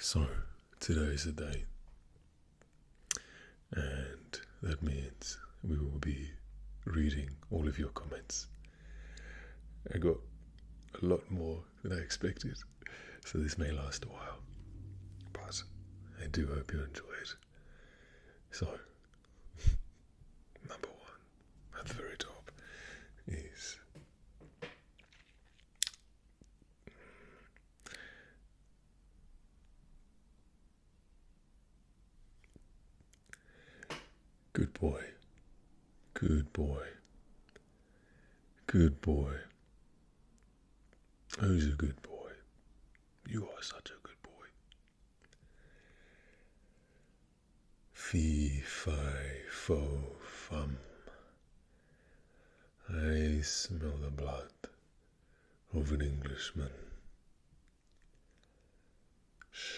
So, today is the day, and that means we will be reading all of your comments. I got a lot more than I expected, so this may last a while, but I do hope you enjoy it. So, number one, at the very top, is good boy, good boy, good boy. Who's a good boy? You are such a good boy. Fee, fi, fo, fum. I smell the blood of an Englishman. Shh.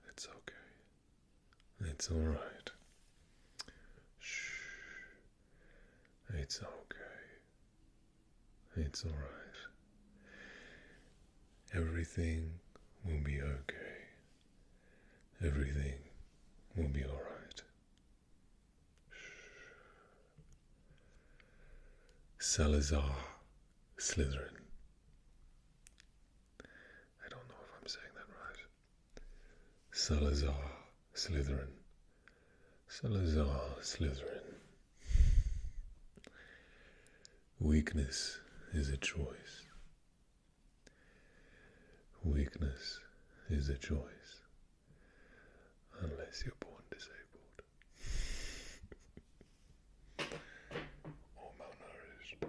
It's okay. It's alright. Shh. It's okay. It's alright. Everything will be okay. Everything will be alright. Salazar Slytherin. I don't know if I'm saying that right. Salazar Slytherin. Salazar Slytherin. Weakness is a choice. Weakness is a choice. Unless you're born disabled. Or malnourished.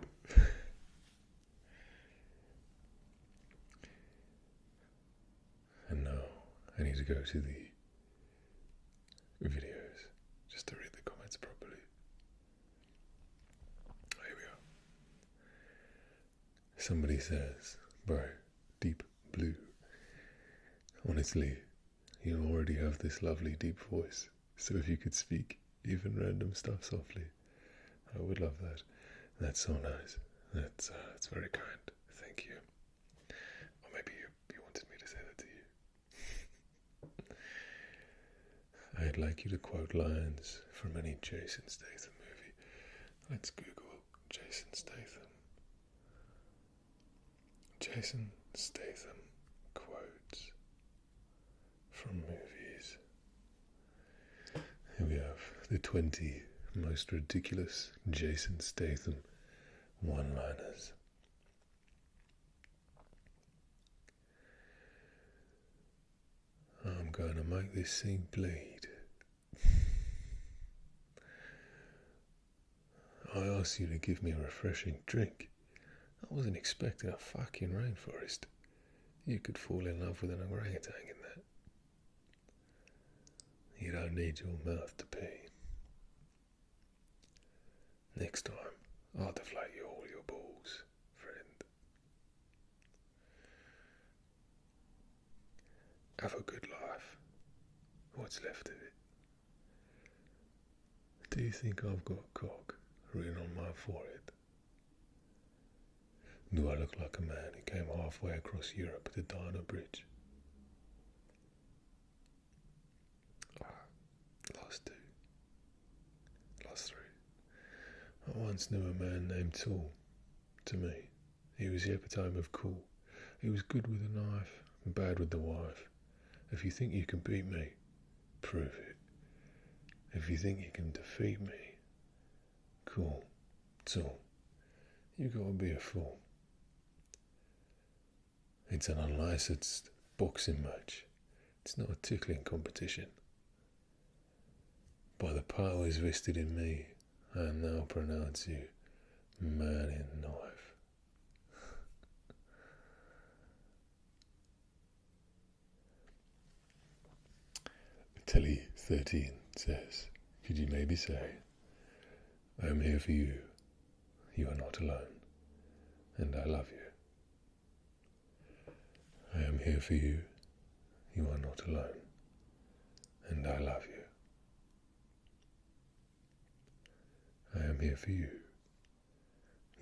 And now I need to go to the videos just to read the comments properly. Here we are. Somebody says, bro, deep blue. Honestly, you already have this lovely deep voice, so if you could speak even random stuff softly, I would love that. That's so nice. That's very kind. Thank you. Or maybe you wanted me to say that to you. I'd like you to quote lines from any Jason Statham movie. Let's Google Jason Statham. Jason Statham quotes from movies. Here we have the 20 most ridiculous Jason Statham one-liners. I'm going to make this thing bleed. I asked you to give me a refreshing drink. I wasn't expecting a fucking rainforest. You could fall in love with an orangutan in that. You don't need your mouth to pee. Next time, I'll deflate you all your balls, friend. Have a good life. What's left of it. Do you think I've got cock written on my forehead? Do I look like a man who came halfway across Europe to die on a bridge? Last two. Last three. I once knew a man named Tool. To me, he was the epitome of cool. He was good with a knife, and bad with the wife. If you think you can beat me, prove it. If you think you can defeat me, cool. Tool. You gotta be a fool. It's an unlicensed boxing match. It's not a tickling competition. By the powers vested in me, I now pronounce you man in knife. Telly 13 says, could you maybe say, I am here for you. You are not alone. And I love you. I am here for you. You are not alone. And I love you. I am here for you.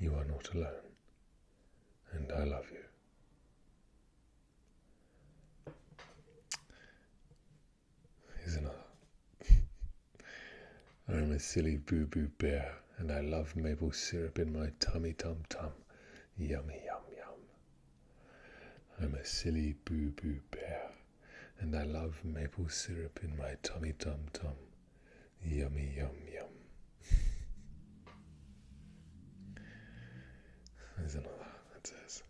You are not alone. And I love you. I'm a silly boo-boo bear, and I love maple syrup in my tummy tum-tum. Yummy, yum, yum. I'm a silly boo-boo bear, and I love maple syrup in my tummy tum-tum. Yummy, yum, yum. There's another that says,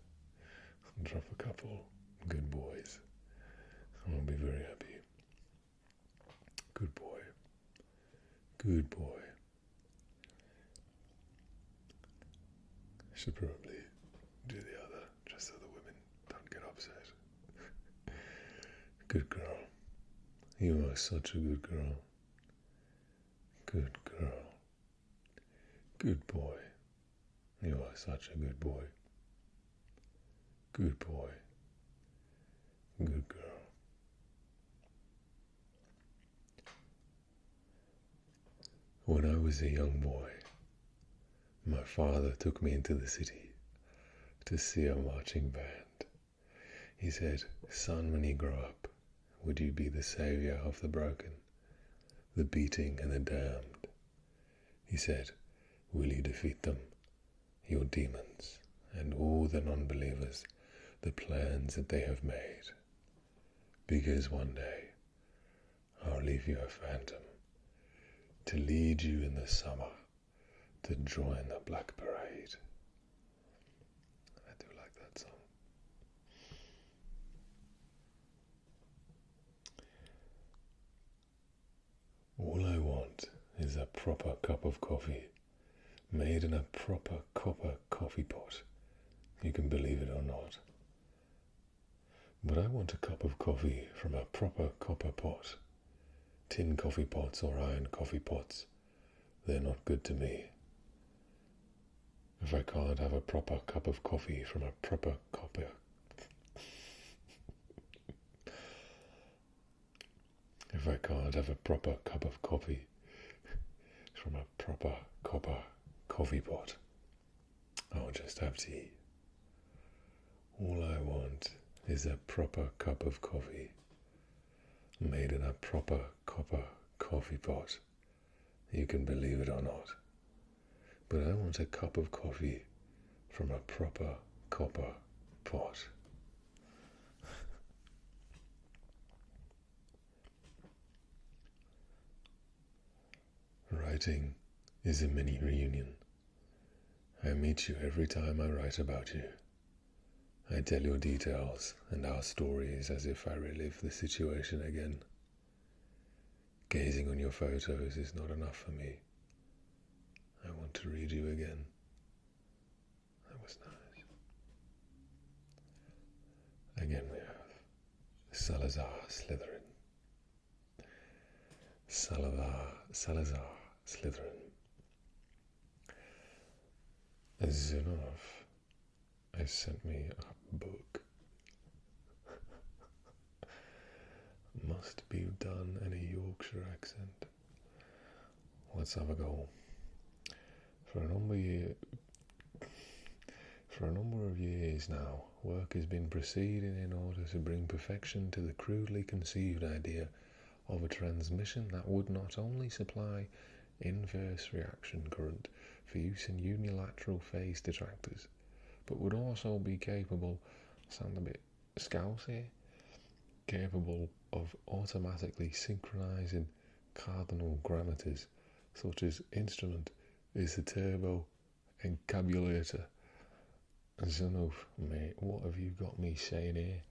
drop a couple good boys, and I'll be very happy. Good boy. Good boy. Should probably do the other, just so the women don't get upset. Good girl. You are such a good girl. Good girl. Good boy. You are such a good boy. Good boy. Good girl. When I was a young boy, my father took me into the city to see a marching band. He said, "Son, when you grow up, would you be the savior of the broken, the beating and the damned?" He said, "Will you defeat them, your demons, and all the non-believers, the plans that they have made? Because one day, I'll leave you a phantom to lead you in the summer to join the Black Parade." I do like that song. All I want is a proper cup of coffee, made in a proper copper coffee pot. You can believe it or not. But I want a cup of coffee from a proper copper pot. Tin coffee pots or iron coffee pots, they're not good to me. If I can't have a proper cup of coffee from a proper copper... If I can't have a proper cup of coffee from a proper copper coffee pot, I'll just have tea. All I want is a proper cup of coffee, made in a proper copper coffee pot. You can believe it or not. But I want a cup of coffee from a proper copper pot. Writing is a mini reunion. I meet you every time I write about you. I tell your details and our stories as if I relive the situation again. Gazing on your photos is not enough for me. I want to read you again. That was nice. Again we have Salazar Slytherin. Salazar Slytherin. Zunov has sent me a book. Must be done in a Yorkshire accent. Let's have a go. For a number of years now, work has been proceeding in order to bring perfection to the crudely conceived idea of a transmission that would not only supply inverse reaction current for use in unilateral phase detractors, but would also be capable, sound a bit scousy, capable of automatically synchronizing cardinal grammators, such as instrument is the turbo encabulator. Zunov, mate, what have you got me saying here?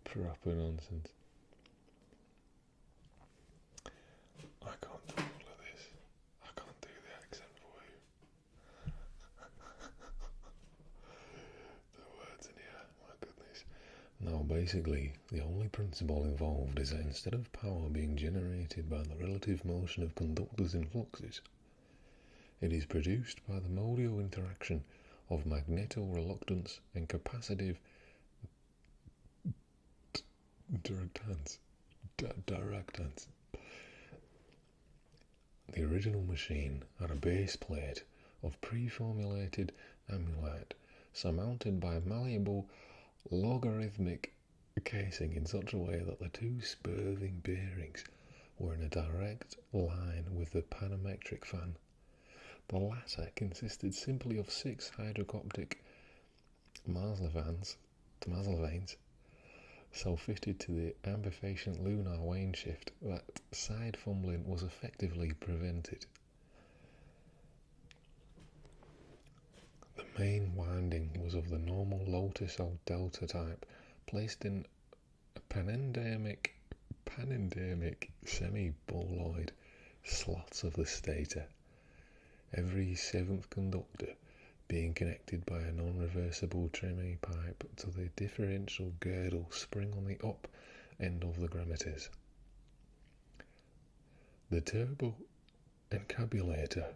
Proper nonsense. I can't do all of this. I can't do the accent for you. The words in here, my goodness. Now, basically, the only principle involved is that instead of power being generated by the relative motion of conductors in fluxes, it is produced by the modal interaction of magneto-reluctance and capacitive directance. The original machine had a base plate of pre-formulated amulite surmounted by malleable logarithmic casing in such a way that the two spurving bearings were in a direct line with the panometric fan. The latter consisted simply of 6 hydrocoptic Maslavanes, so fitted to the ambifacient lunar wane shift that side fumbling was effectively prevented. The main winding was of the normal Lotus or Delta type, placed in panendermic semi-boloid slots of the stator, every 7th conductor being connected by a non-reversible Treme pipe to the differential girdle spring on the up end of the grammeters. The turbo encabulator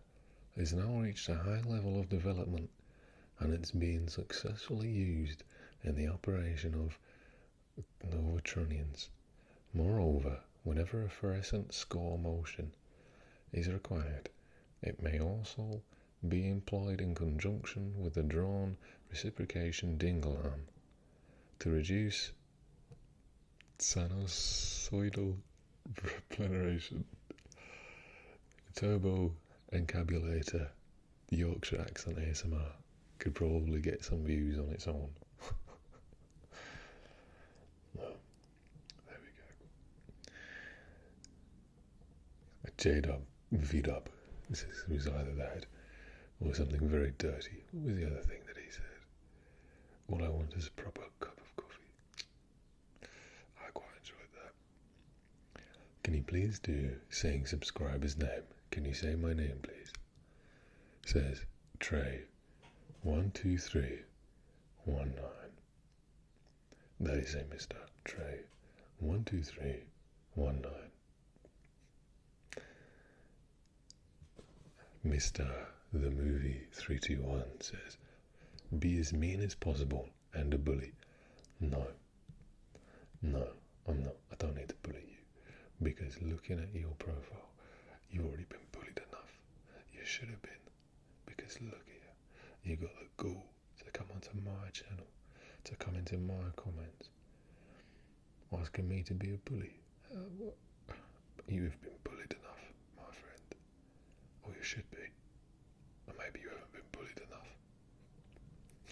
has now reached a high level of development, and it's being successfully used in the operation of Novatronians. Moreover, whenever a fluorescent score motion is required, it may also be employed in conjunction with the drawn reciprocation dingle arm to reduce sinusoidal repleneration. Turbo encabulator Yorkshire accent ASMR could probably get some views on its own. Well, there we go. A J-dub, V-dub. This was either that or something very dirty. What was the other thing that he said? All I want is a proper cup of coffee. I quite enjoyed that. Can you please do saying subscriber's name? Can you say my name, please? Says Trey12319. That is a Mr. Trey12319. Mr. The Movie 321 says, be as mean as possible and a bully. No, I'm not. I don't need to bully you, because looking at your profile, you've already been bullied enough. You should have been, because look here, you got the gall to come onto my channel, to come into my comments, asking me to be a bully. You have been bullied enough, my friend, or you should be. Or maybe you haven't been bullied enough.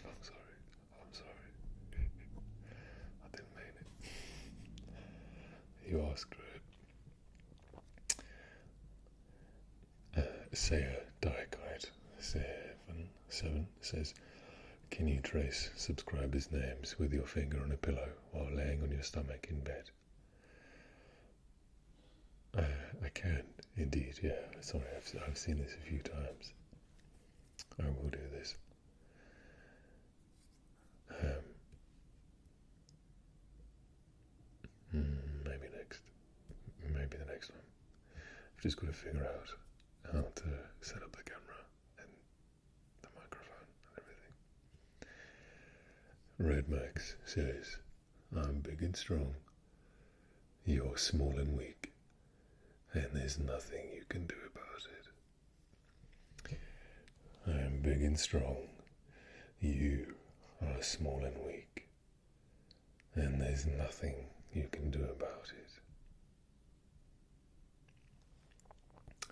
I'm sorry. I didn't mean it. You asked for it. Saya Diakite 7 says, can you trace subscribers' names with your finger on a pillow while laying on your stomach in bed? I can, indeed, yeah. Sorry, I've seen this a few times. I will do this. Maybe the next one. I've just got to figure out how to set up the camera and the microphone and everything. Red Max says, I'm big and strong, you're small and weak, and there's nothing you can do about it. I am big and strong, you are small and weak, and there's nothing you can do about it.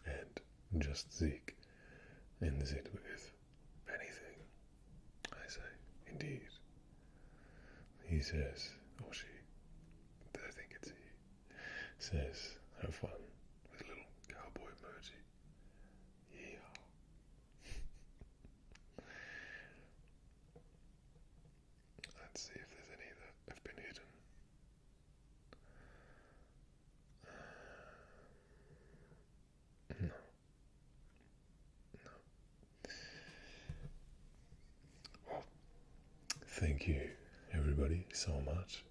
And Just Zeke ends it with anything. I say, indeed. He says, or she, I think it's he, says, have fun with a little cowboy emoji. Yeah. Let's see if there's any that have been hidden. No. Well, thank you, everybody, so much.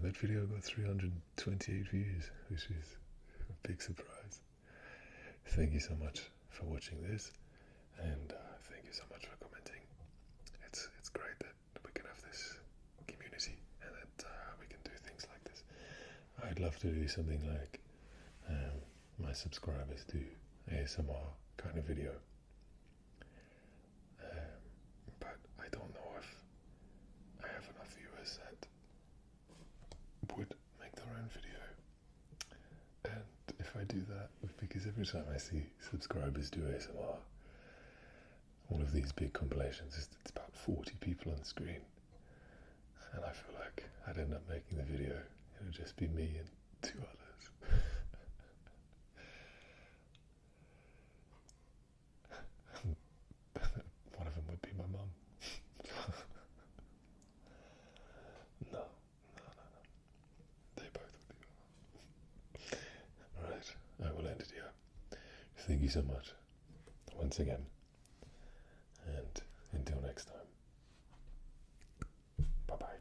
That video got 328 views, which is a big surprise. Thank you so much for watching this, and thank you so much for commenting. It's great that we can have this community and that we can do things like this. I'd love to do something like my subscribers do, ASMR kind of video. But I don't know if I have enough viewers that would make their own video. And if I do that, because every time I see subscribers do ASMR, one of these big compilations, it's about 40 people on screen, and I feel like I'd end up making the video, it would just be me and 2 others. One of them would be my mum. No. They both would be my mum. Right, I will end it here. Thank you so much, once again, and until next time, bye-bye.